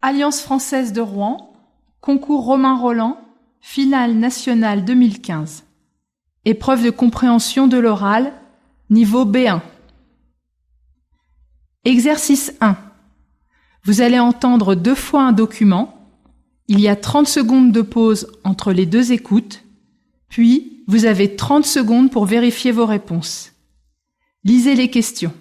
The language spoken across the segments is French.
Alliance française de Rouen, concours Romain Rolland, finale nationale 2015. Épreuve de compréhension de l'oral, niveau B1. Exercice 1. Vous allez entendre 2 fois un document. Il y a 30 secondes de pause entre les 2 écoutes, puis vous avez 30 secondes pour vérifier vos réponses. Lisez les questions.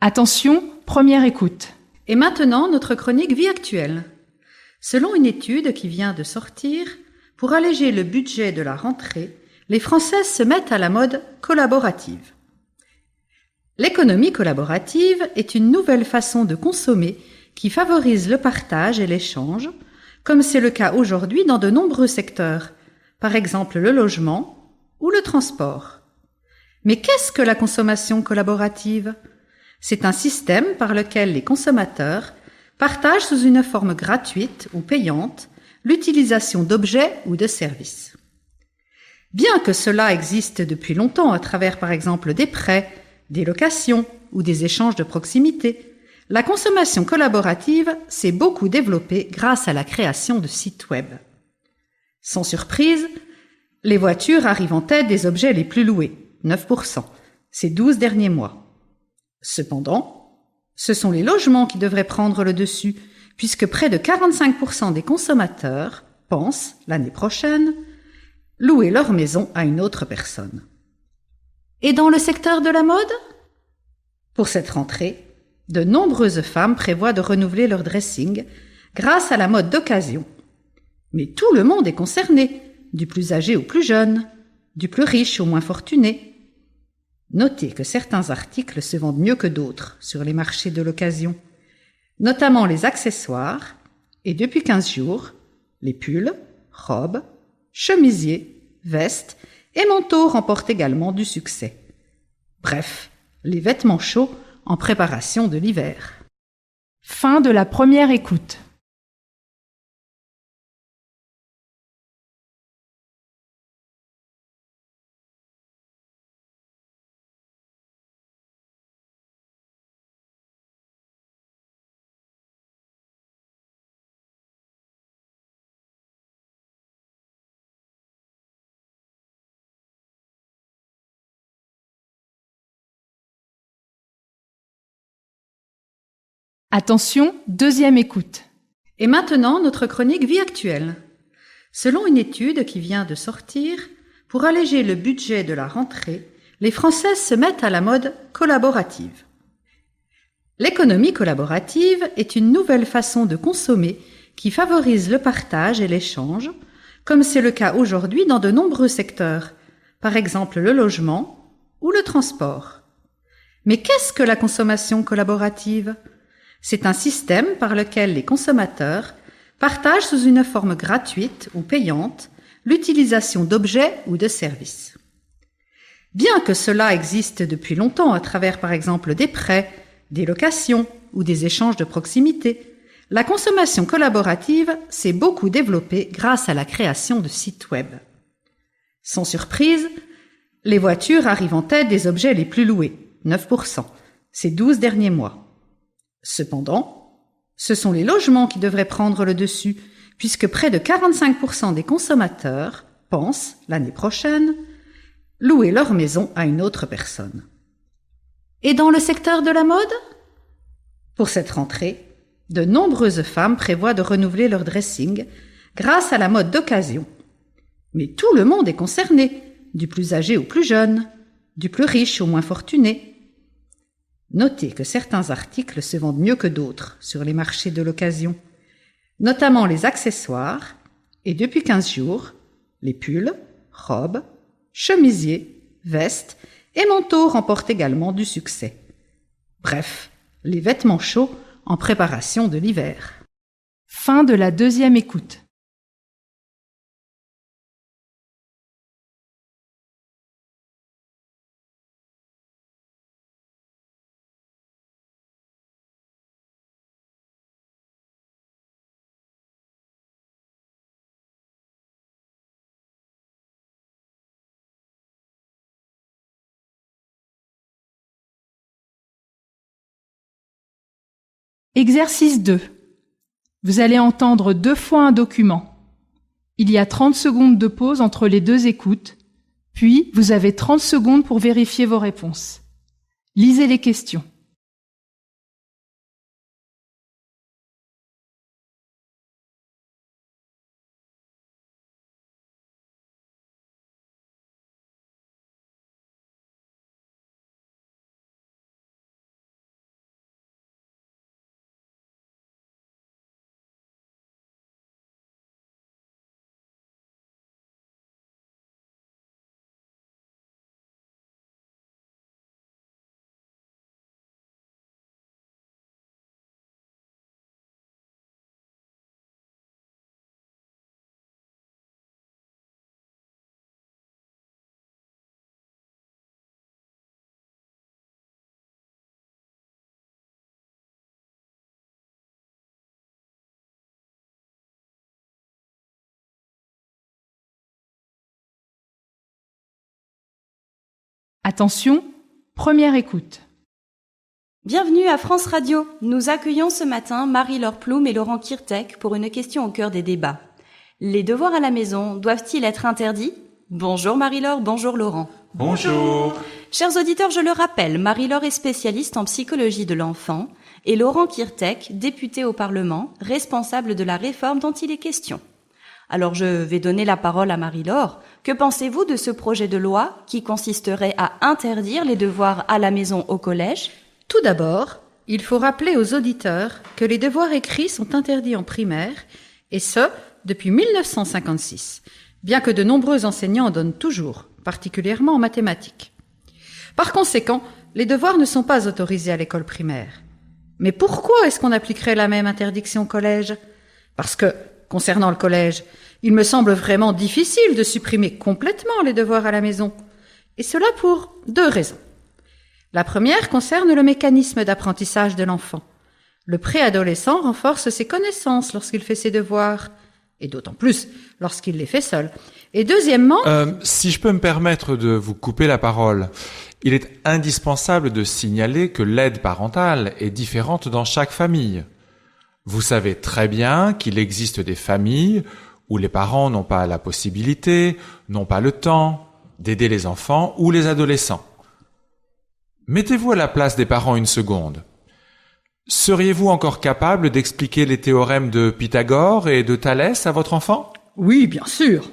Attention, première écoute. Et maintenant, notre chronique Vie actuelle. Selon une étude qui vient de sortir, pour alléger le budget de la rentrée, les Françaises se mettent à la mode collaborative. L'économie collaborative est une nouvelle façon de consommer qui favorise le partage et l'échange, comme c'est le cas aujourd'hui dans de nombreux secteurs, par exemple le logement ou le transport. Mais qu'est-ce que la consommation collaborative ? C'est un système par lequel les consommateurs partagent sous une forme gratuite ou payante l'utilisation d'objets ou de services. Bien que cela existe depuis longtemps à travers par exemple des prêts, des locations ou des échanges de proximité, la consommation collaborative s'est beaucoup développée grâce à la création de sites web. Sans surprise, les voitures arrivent en tête des objets les plus loués, 9%, ces 12 derniers mois. Cependant, ce sont les logements qui devraient prendre le dessus, puisque près de 45% des consommateurs pensent, l'année prochaine, louer leur maison à une autre personne. Et dans le secteur de la mode ? Pour cette rentrée, de nombreuses femmes prévoient de renouveler leur dressing grâce à la mode d'occasion. Mais tout le monde est concerné, du plus âgé au plus jeune, du plus riche au moins fortuné. Notez que certains articles se vendent mieux que d'autres sur les marchés de l'occasion, notamment les accessoires et depuis 15 jours, les pulls, robes, chemisiers, vestes et manteaux remportent également du succès. Bref, les vêtements chauds en préparation de l'hiver. Fin de la première écoute. Attention, deuxième écoute. Et maintenant, notre chronique Vie actuelle. Selon une étude qui vient de sortir, pour alléger le budget de la rentrée, les Françaises se mettent à la mode collaborative. L'économie collaborative est une nouvelle façon de consommer qui favorise le partage et l'échange, comme c'est le cas aujourd'hui dans de nombreux secteurs, par exemple le logement ou le transport. Mais qu'est-ce que la consommation collaborative ? C'est un système par lequel les consommateurs partagent sous une forme gratuite ou payante l'utilisation d'objets ou de services. Bien que cela existe depuis longtemps à travers par exemple des prêts, des locations ou des échanges de proximité, la consommation collaborative s'est beaucoup développée grâce à la création de sites web. Sans surprise, les voitures arrivent en tête des objets les plus loués, 9%, ces 12 derniers mois. Cependant, ce sont les logements qui devraient prendre le dessus, puisque près de 45% des consommateurs pensent, l'année prochaine, louer leur maison à une autre personne. Et dans le secteur de la mode ? Pour cette rentrée, De nombreuses femmes prévoient de renouveler leur dressing grâce à la mode d'occasion. Mais tout le monde est concerné, du plus âgé au plus jeune, du plus riche au moins fortuné. Notez que certains articles se vendent mieux que d'autres sur les marchés de l'occasion, notamment les accessoires et depuis 15 jours, les pulls, robes, chemisiers, vestes et manteaux remportent également du succès. Bref, les vêtements chauds en préparation de l'hiver. Fin de la deuxième écoute. Exercice 2. Vous allez entendre 2 fois un document. Il y a 30 secondes de pause entre les 2 écoutes, puis vous avez 30 secondes pour vérifier vos réponses. Lisez les questions. Attention, première écoute. Bienvenue à France Radio. Nous accueillons ce matin Marie-Laure Ploum et Laurent Kirtek pour une question au cœur des débats. Les devoirs à la maison doivent-ils être interdits ? Bonjour Marie-Laure, bonjour Laurent. Bonjour. Chers auditeurs, je le rappelle, Marie-Laure est spécialiste en psychologie de l'enfant et Laurent Kirtek, député au Parlement, responsable de la réforme dont il est question. Alors je vais donner la parole à Marie-Laure. Que pensez-vous de ce projet de loi qui consisterait à interdire les devoirs à la maison au collège ? Tout d'abord, il faut rappeler aux auditeurs que les devoirs écrits sont interdits en primaire, et ce, depuis 1956, bien que de nombreux enseignants en donnent toujours, particulièrement en mathématiques. Par conséquent, les devoirs ne sont pas autorisés à l'école primaire. Mais pourquoi est-ce qu'on appliquerait la même interdiction au collège ? Parce que, concernant le collège, il me semble vraiment difficile de supprimer complètement les devoirs à la maison. Et cela pour 2 raisons. La première concerne le mécanisme d'apprentissage de l'enfant. Le préadolescent renforce ses connaissances lorsqu'il fait ses devoirs, et d'autant plus lorsqu'il les fait seul. Et deuxièmement... Si je peux me permettre de vous couper la parole, il est indispensable de signaler que l'aide parentale est différente dans chaque famille. Vous savez très bien qu'il existe des familles où les parents n'ont pas la possibilité, n'ont pas le temps d'aider les enfants ou les adolescents. Mettez-vous à la place des parents une seconde. Seriez-vous encore capable d'expliquer les théorèmes de Pythagore et de Thalès à votre enfant ? Oui, bien sûr.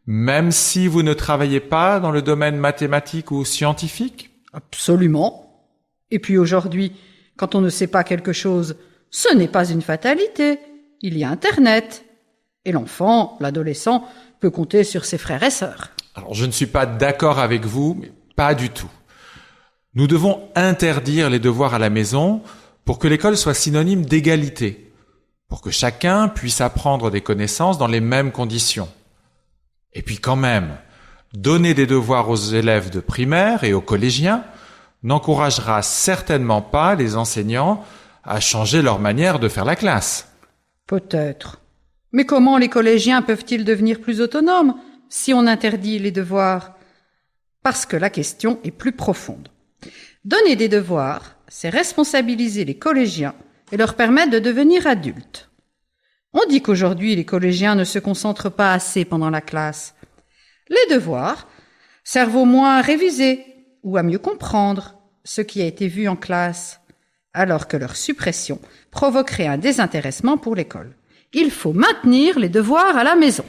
Même si vous ne travaillez pas dans le domaine mathématique ou scientifique ? Absolument. Et puis aujourd'hui, quand on ne sait pas quelque chose, ce n'est pas une fatalité. Il y a Internet. Et l'enfant, l'adolescent, peut compter sur ses frères et sœurs. Alors, je ne suis pas d'accord avec vous, mais pas du tout. Nous devons interdire les devoirs à la maison pour que l'école soit synonyme d'égalité, pour que chacun puisse apprendre des connaissances dans les mêmes conditions. Et puis quand même, donner des devoirs aux élèves de primaire et aux collégiens n'encouragera certainement pas les enseignants à changer leur manière de faire la classe. Peut-être. Mais comment les collégiens peuvent-ils devenir plus autonomes si on interdit les devoirs ? Parce que la question est plus profonde. Donner des devoirs, c'est responsabiliser les collégiens et leur permettre de devenir adultes. On dit qu'aujourd'hui, les collégiens ne se concentrent pas assez pendant la classe. Les devoirs servent au moins à réviser ou à mieux comprendre ce qui a été vu en classe. alors que leur suppression provoquerait un désintéressement pour l'école. Il faut maintenir les devoirs à la maison.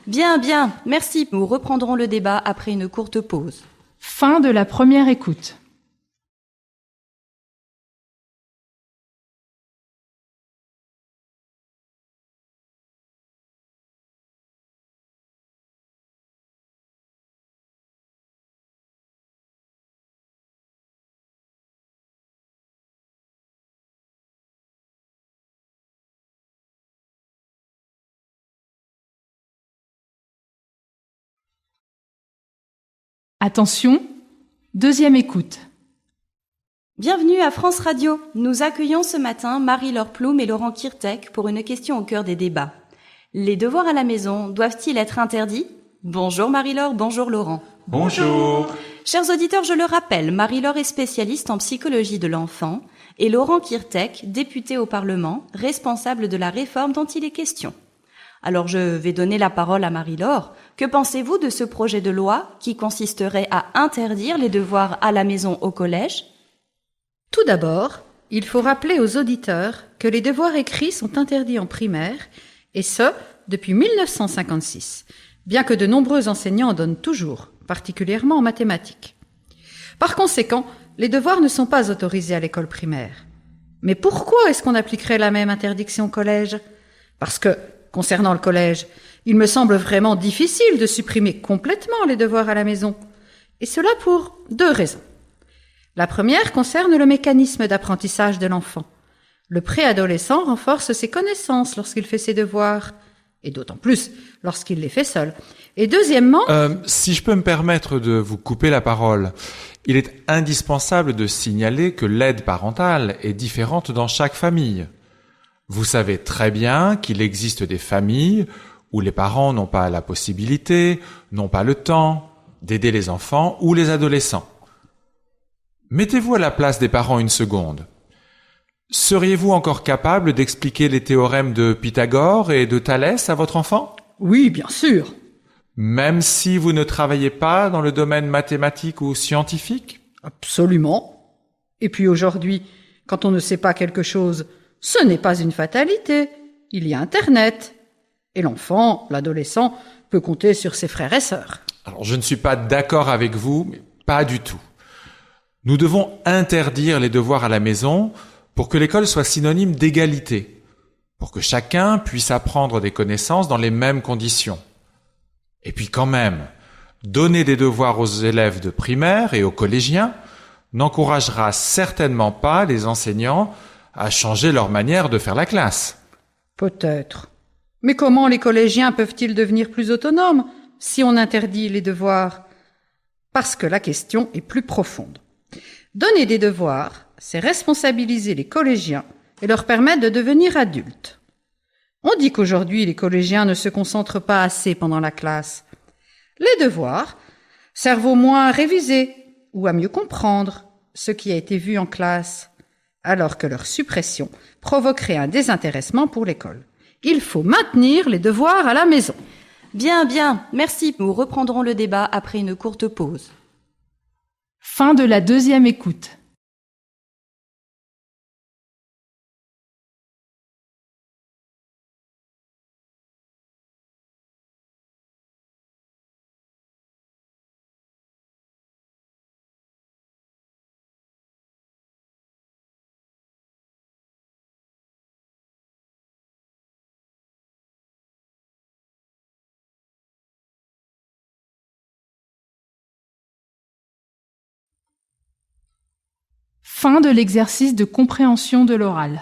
Bien, bien, merci. Nous reprendrons le débat après une courte pause. Fin de la première écoute. Attention, deuxième écoute. Bienvenue à France Radio. Nous accueillons ce matin Marie-Laure Ploum et Laurent Kirtek pour une question au cœur des débats. Les devoirs à la maison doivent-ils être interdits ? Bonjour Marie-Laure, bonjour Laurent. Bonjour. Chers auditeurs, je le rappelle, Marie-Laure est spécialiste en psychologie de l'enfant et Laurent Kirtek, député au Parlement, responsable de la réforme dont il est question. Alors je vais donner la parole à Marie-Laure. Que pensez-vous de ce projet de loi qui consisterait à interdire les devoirs à la maison au collège ? Tout d'abord, il faut rappeler aux auditeurs que les devoirs écrits sont interdits en primaire, et ce, depuis 1956, bien que de nombreux enseignants en donnent toujours, particulièrement en mathématiques. Par conséquent, les devoirs ne sont pas autorisés à l'école primaire. Mais pourquoi est-ce qu'on appliquerait la même interdiction au collège ? Parce que, concernant le collège, il me semble vraiment difficile de supprimer complètement les devoirs à la maison. Et cela pour deux raisons. La première concerne le mécanisme d'apprentissage de l'enfant. Le préadolescent renforce ses connaissances lorsqu'il fait ses devoirs, et d'autant plus lorsqu'il les fait seul. Et deuxièmement... Si je peux me permettre de vous couper la parole, il est indispensable de signaler que l'aide parentale est différente dans chaque famille. Vous savez très bien qu'il existe des familles où les parents n'ont pas la possibilité, n'ont pas le temps d'aider les enfants ou les adolescents. Mettez-vous à la place des parents une seconde. Seriez-vous encore capable d'expliquer les théorèmes de Pythagore et de Thalès à votre enfant ? Oui, bien sûr. Même si vous ne travaillez pas dans le domaine mathématique ou scientifique ? Absolument. Et puis aujourd'hui, quand on ne sait pas quelque chose, ce n'est pas une fatalité. Il y a Internet. Et l'enfant, l'adolescent, peut compter sur ses frères et sœurs. Alors, je ne suis pas d'accord avec vous, mais pas du tout. Nous devons interdire les devoirs à la maison pour que l'école soit synonyme d'égalité, pour que chacun puisse apprendre des connaissances dans les mêmes conditions. Et puis quand même, donner des devoirs aux élèves de primaire et aux collégiens n'encouragera certainement pas les enseignants à changer leur manière de faire la classe. Peut-être. Mais comment les collégiens peuvent-ils devenir plus autonomes si on interdit les devoirs ? Parce que la question est plus profonde. Donner des devoirs, c'est responsabiliser les collégiens et leur permettre de devenir adultes. On dit qu'aujourd'hui, les collégiens ne se concentrent pas assez pendant la classe. Les devoirs servent au moins à réviser ou à mieux comprendre ce qui a été vu en classe, alors que leur suppression provoquerait un désintéressement pour l'école. Il faut maintenir les devoirs à la maison. Bien, bien, merci. Nous reprendrons le débat après une courte pause. Fin de la deuxième écoute. Fin de l'exercice de compréhension de l'oral.